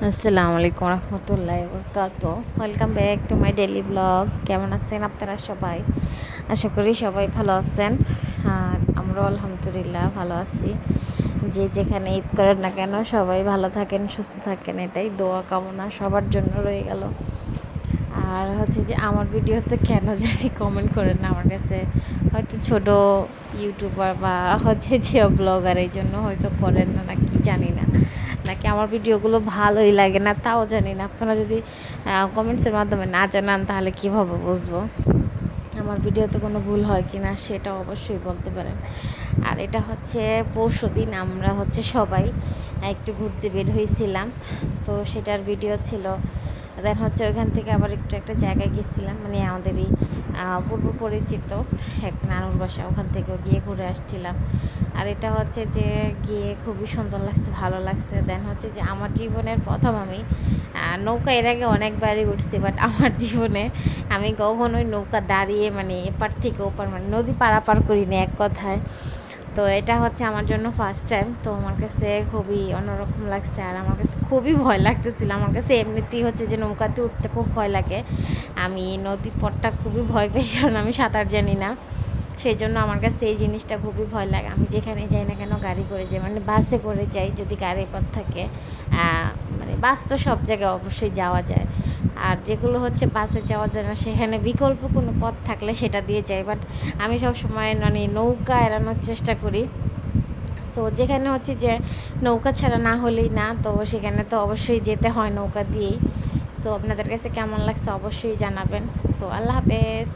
আসসালামু আলাইকুম রহমতুল্লাহি ওয়াবারাকাতুহু। Welcome back to my daily blog. কেমন আছেন আপনারা সবাই? আশা করি সবাই ভালো আছেন। আর আমরাও আলহামদুলিল্লাহ ভালো আছি। যে যেখানে ঈদ করেন না কেন সবাই ভালো থাকেন, সুস্থ থাকেন, এটাই দোয়া কামনা সবার জন্য রয়ে গেল। আর হচ্ছে যে আমার ভিডিওতে কেন জানি কমেন্ট করেন না, আমার কাছে হয়তো ছোট ইউটিউবার বা হচ্ছে যে ব্লগার, এই জন্য হয়তো করেন না, নাকি জানি না, নাকি আমার ভিডিওগুলো ভালোই লাগে না তাও জানি না। আপনারা যদি কমেন্টসের মাধ্যমে না জানান তাহলে কীভাবে বুঝবো আমার ভিডিওতে কোনো ভুল হয় কি না, সেটা অবশ্যই বলতে পারেন। আর এটা হচ্ছে পরশুদিন আমরা হচ্ছে সবাই একটু ঘুরতে বের হয়েছিলাম, তো সেটার ভিডিও ছিল। দেন হচ্ছে ওইখান থেকে আবার একটু একটা জায়গায় গেছিলাম, মানে আমাদেরই পূর্ব পরিচিত এক নানুর বাসা, ওখান থেকেও গিয়ে ঘুরে আসছিলাম। আর এটা হচ্ছে যে গিয়ে খুবই সুন্দর লাগছে, ভালো লাগছে। দেন হচ্ছে যে আমার জীবনের প্রথম আমি নৌকা এর আগে অনেকবারই উঠছি, বাট আমার জীবনে আমি কখনোই নৌকা দাঁড়িয়ে মানে এপার থেকে ওপার মানে নদী পারাপার করিনি এক কথায়। তো এটা হচ্ছে আমার জন্য ফার্স্ট টাইম, তো আমার কাছে খুবই অন্যরকম লাগছে। আর আমার কাছে খুবই ভয় লাগতেছিল। আমার কাছে এমনিতেই হচ্ছে যে নৌকাতে উঠতে খুব ভয় লাগে। আমি নদী পথটা খুবই ভয় পাই, কারণ আমি সাঁতার জানি না। সেই জন্য আমার কাছে এই জিনিসটা খুবই ভয় লাগে। আমি যেখানে যাই না কেন গাড়ি করে যাই, মানে বাসে করে যাই যদি গাড়ি পথ থাকে। মানে বাস তো সব জায়গায় অবশ্যই যাওয়া যায়, আর যেগুলো হচ্ছে বাসে যাওয়া যায় না সেখানে বিকল্প কোনো পথ থাকলে সেটা দিয়ে যাই। বাট আমি সব সময় মানে নৌকা এড়ানোর চেষ্টা করি। তো যেখানে হচ্ছে যে নৌকা ছাড়া না হলেই না, তো সেখানে তো অবশ্যই যেতে হয় নৌকা দিয়েই। সো আপনাদের কাছে কেমন লাগছে অবশ্যই জানাবেন। সো আল্লাহ হাফেজ।